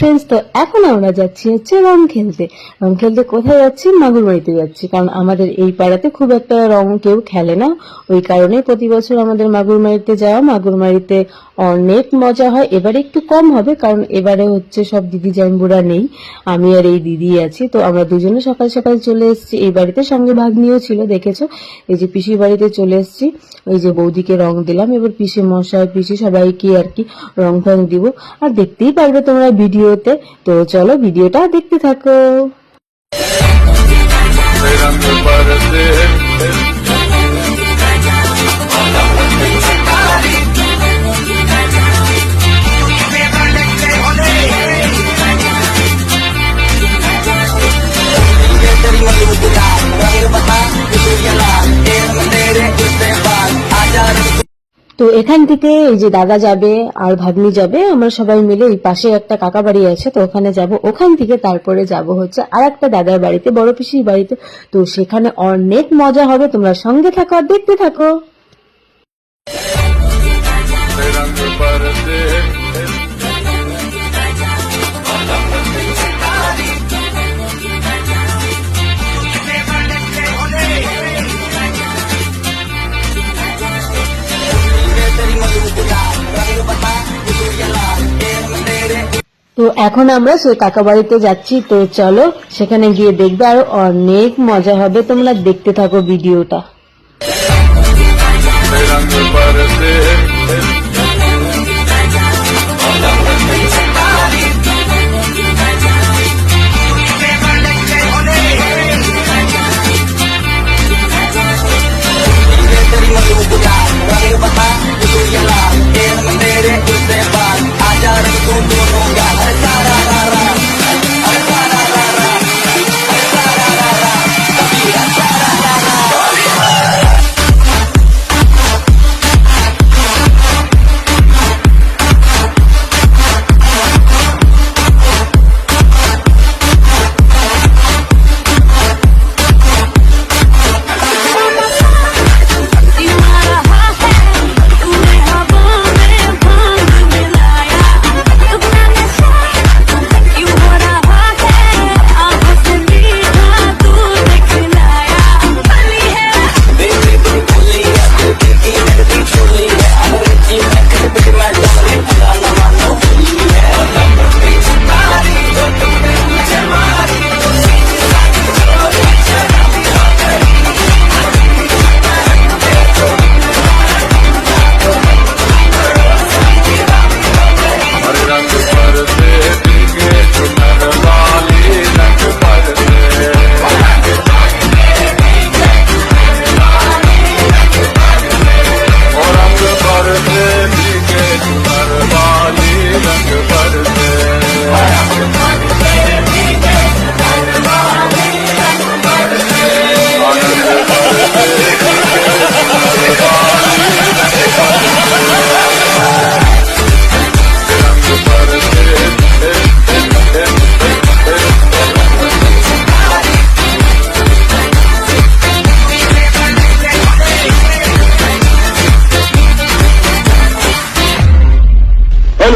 Friends, তো এখন আমরা যাচ্ছি হচ্ছে রং খেলতে। রং খেলতে কোথায় যাচ্ছি? মাগুর বাড়িতে যাচ্ছি, কারণ আমাদের এই পাড়াতে খুব একটা রং কেউ খেলে না। ওই কারণে প্রতি বছর আমাদের মাগুর বাড়িতে যাওয়া। মাগুর বাড়িতে অনেক মজা হয়। এবারে একটু কম হবে, কারণ এবারে হচ্ছে সব দিদি জাম্বুরা নেই, আমি আর এই দিদি আছি। তো আমরা দুজনে সকাল সকাল চলে এসেছি এই বাড়িতে, সঙ্গে ভাগ্নিও ছিল, দেখেছো। এই যে পিসির বাড়িতে চলে এসেছি, ওই যে বৌদিকে রং দিলাম। এবার পিসি মশাই পিসি সবাইকে আর কি রং ফং দিব, আর দেখতেই পারবে তোমরা ভিডিওতে। তো চলো ভিডিওটা দেখতে থাকো। তো এখান থেকে এই যে দাদা যাবে আর ভাগ্নি যাবে, আমরা সবাই মিলে এই পাশে একটা কাকা বাড়ি আছে, তো ওখানে যাব। ওখান থেকে তারপরে যাব হচ্ছে আর একটা দাদার বাড়িতে, বড় পিসির বাড়িতে। তো সেখানে অনেক মজা হবে, তোমরা সঙ্গে থাকো আর দেখতে থাকো। তো এখন আমরা সেই কাকা বাড়িতে যাচ্ছি। তো চলো সেখানে গিয়ে দেখবে, আর অনেক মজা হবে, তোমরা দেখতে থাকো ভিডিওটা।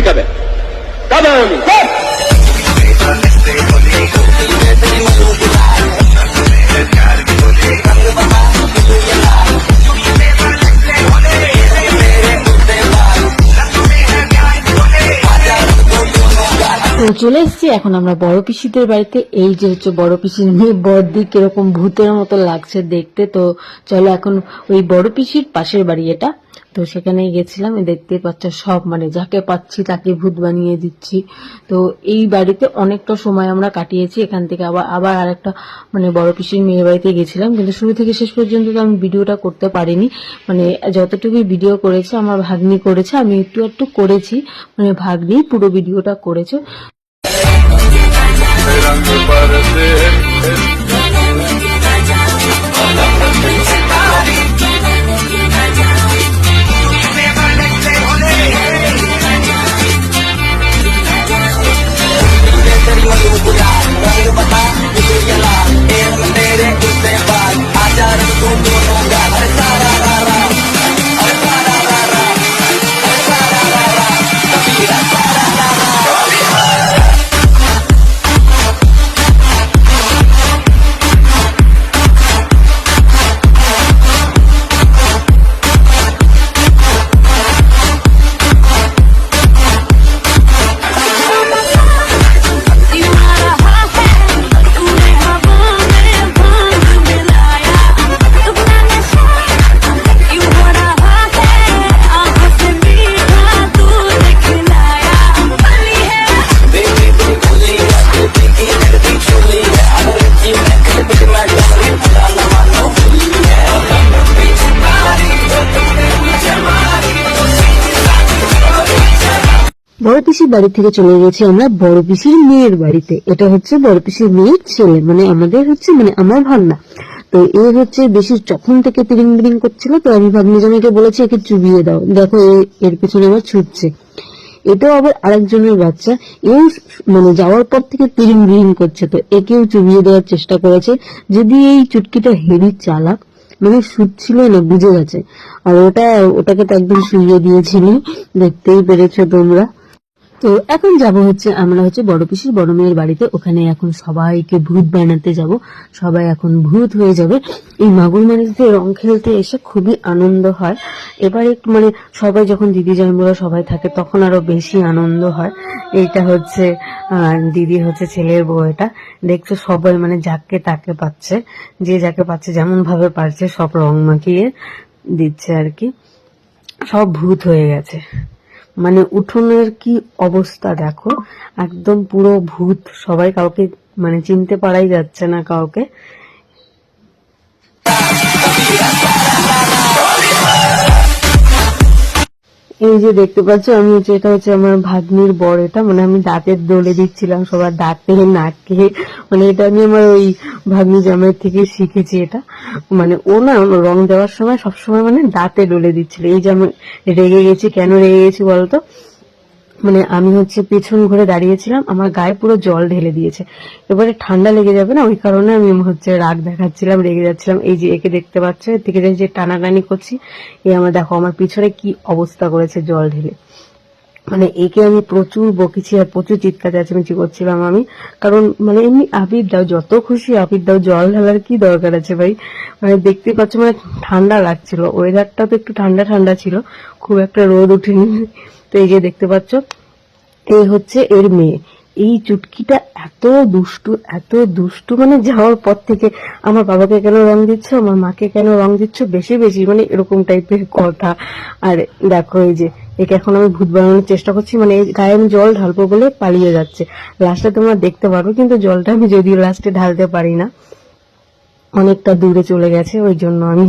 कब है होली? তো চলে এসছি এখন আমরা বড় পিসিদের বাড়িতে। এই যে হচ্ছে বড় পিসির মেয়ে বড়দি, কিরকম ভূতের মতো লাগছে দেখতে। তো চলো এখন ওই বড় পিসির পাশের বাড়ি এটা, তো সেখানে গেছিলাম। দেখতে পাচ্ছ সব মানে যাকে পাচ্ছি তাকে ভূত বানিয়ে দিচ্ছি। তো এই বাড়িতে অনেকটা সময় আমরা কাটিয়েছি। এখান থেকে আবার আরেকটা মানে বড় পিসির মেয়ের বাড়িতে গেছিলাম, কিন্তু শুরু থেকে শেষ পর্যন্ত তো আমি ভিডিওটা করতে পারিনি। মানে যতটুকু ভিডিও করেছে আমার ভাগ্নি করেছে, আমি একটু একটু করেছি, মানে ভাগ্নি পুরো ভিডিওটা করেছে। পিসির বাড়ি থেকে চলে গেছি আমরা বড় পিসির মেয়ের বাড়িতে। এটা হচ্ছে বড় পিসির মেয়ের ছেলে, মানে আমাদের হচ্ছে মানে আমার ভাগনা। তো এ হচ্ছে বেশি যখন থেকে তিরিং বিরিং করছিল, তো আমি ভাগ্নি জামাইকে বলেছি একে চুবিয়ে দাও, দেখো এর পেছনে আবার ছুটছে। এটাও আবার আরেকজনের বাচ্চা, এও মানে যাওয়ার পর থেকে তিরিং বিরিং করছে, তো একেও চুবিয়ে দেওয়ার চেষ্টা করেছে। যদি এই চুটকিটা হেভি চালাক, মানে শুটছিল না, বুঝে গেছে। আর ওটাকে তো একদম শুইয়ে দিয়েছিল, দেখতেই পেরেছো তোমরা। তো এখন যাব হচ্ছে আমরা হচ্ছে বড় পিসির বড় মেয়ের বাড়িতে। ওখানে এখন সবাইকে ভূত বানাতে যাব, সবাই এখন ভূত হয়ে যাবে। এই মাগুরমারিতে রং খেলতে এসে খুবই আনন্দ হয়। এবার একটু মানে সবাই যখন দিদি জামাইরা সবাই থাকে তখন আরো বেশি আনন্দ হয়। এইটা হচ্ছে দিদি হচ্ছে ছেলের বউ। এটা দেখছো সবাই মানে যাকে তাকে পাচ্ছে, যে যাকে পাচ্ছে যেমন ভাবে পারছে সব রং মাখিয়ে দিচ্ছে আর কি। সব ভূত হয়ে গেছে, মানে উঠোনের কি অবস্থা দেখো, একদম পুরো ভূত। সবাই কাউকে মানে চিনতে পারাই যাচ্ছে না কাউকে। এই যে দেখতে পাচ্ছ আমি হচ্ছে, এটা হচ্ছে আমার ভাগ্নির বর। এটা মানে আমি দাঁতের দোলে দিচ্ছিলাম সবার দাঁতে নাকে, মানে এটা আমি আমার ওই ভাগ্নি জামাই থেকে শিখেছি এটা। মানে ও না রং দেওয়ার সময় সবসময় মানে দাঁতে ডলে দিচ্ছিল। এই যে আমি রেগে গেছি, কেন রেগে গেছি বলতো, মানে আমি হচ্ছে পেছন ঘুরে দাঁড়িয়েছিলাম, আমার গায়ে পুরো জল ঢেলে দিয়েছে। এবারে ঠান্ডা লেগে যাবে না, ওই কারণে আমি হচ্ছে রাগ দেখাচ্ছিলাম, রেগে যাচ্ছিলাম। এই যে একে দেখতে পাচ্ছ, এর থেকে যে টানাটানি করছি, আমার দেখো আমার পিছনে কি অবস্থা করেছে জল ঢেলে। মানে একে আমি প্রচুর বকেছি আর প্রচুর চিৎকার চেঁচামেচি করছিলাম আমি। কারণ মানে এমনি আবির দাও, যত খুশি আবির দাও, জল ঢালার কি দরকার আছে ভাই। মানে দেখতে পাচ্ছ মানে ঠান্ডা লাগছিল, ওয়েদারটা তো একটু ঠান্ডা ঠান্ডা ছিল, খুব একটা রোদ উঠেনি। তো এই যে দেখতে পাচ্ছ, এই হচ্ছে এর মেয়ে। এই চুটকিটা এত দুষ্টু, মানে যাওয়ার পর থেকে আমার বাবাকে কেন রং দিচ্ছ, আমার মাকে কেন রং দিচ্ছ বেশি বেশি, মানে এরকম টাইপের কথা। আর দেখো এই যে একে এখন আমি ভূত বানানোর চেষ্টা করছি, মানে এই গায়ে আমি জল ঢালবো বলে পালিয়ে যাচ্ছে। লাস্টে তোমরা দেখতে পারবে, কিন্তু জলটা আমি যদিও লাস্টে ঢালতে পারি না, অনেকটা দূরে চলে গেছে, ওই জন্য আমি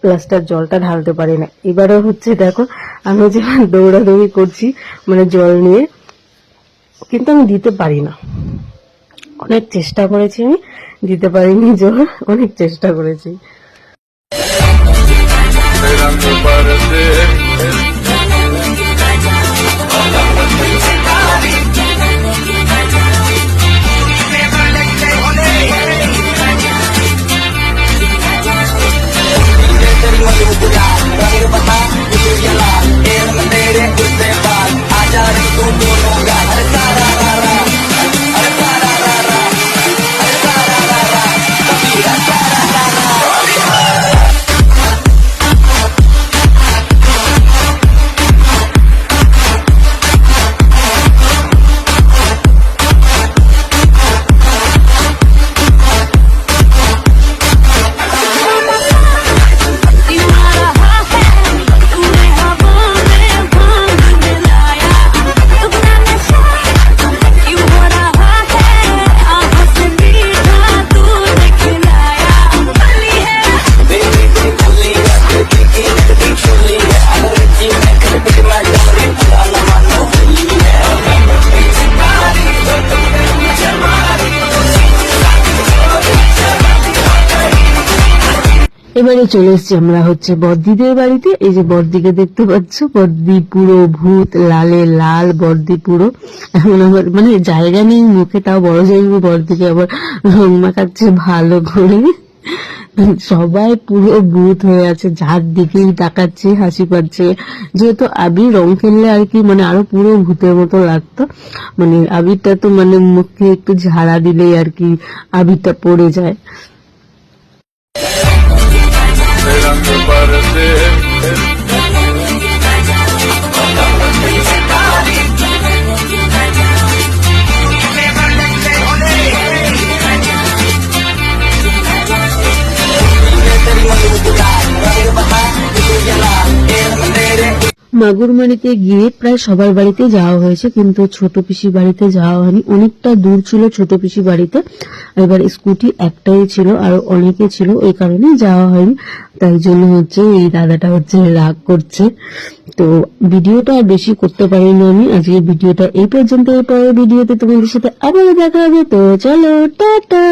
প্লাস্টার জলটা ঢালতে পারি না। এবারে হচ্ছে দেখো আমি যে দৌড়াদৌড়ি করছি মানে জল নিয়ে, কিন্তু আমি দিতে পারি না। অনেক চেষ্টা করেছি, আমি দিতে পারিনি জল, অনেক চেষ্টা করেছি। এবারে চলে এসছি আমরা হচ্ছে বড়দিদের বাড়িতে। এই যে বড়দিকে দেখতে পাচ্ছ, বড়দি পুরো ভূত, লালে লাল বড়দি পুরো। এখন আবার মানে জায়গা নেই মুখে, তাও বড় জায়গা বড়দিকে আবার রং মাখাচ্ছে ভালো করে। সবাই পুরো ভূত হয়ে আছে, যার দিকেই তাকাচ্ছে হাসি পাচ্ছে। যেহেতু আবির রং খেললে আর কি মানে আরো পুরো ভূতের মতো লাগতো, মানে আবিরটা তো মানে মুখে একটু ঝাড়া দিলেই আর কি আবিরটা পড়ে যায়। মাগুরমারিতে গিয়ে প্রায় সবার বাড়িতে যাওয়া হয়েছে, কিন্তু ছোট পিসির বাড়িতে যাওয়া হয়নি, অনেকটা দূর ছিল ছোট পিসির বাড়িতে। এবার স্কুটি একটাই ছিল আর অনেকে ছিল, ওই কারণে যাওয়া হয়নি। তাই জন্য হচ্ছে এই দাদাটা হচ্ছে রাগ করছে। তো ভিডিওটা আর বেশি করতে পারিনি আমি আজকে, ভিডিওটা এই পর্যন্ত। এর পরের ভিডিওতে তোমাদের সাথে আবার দেখা হবে। তো চলো, টাটা।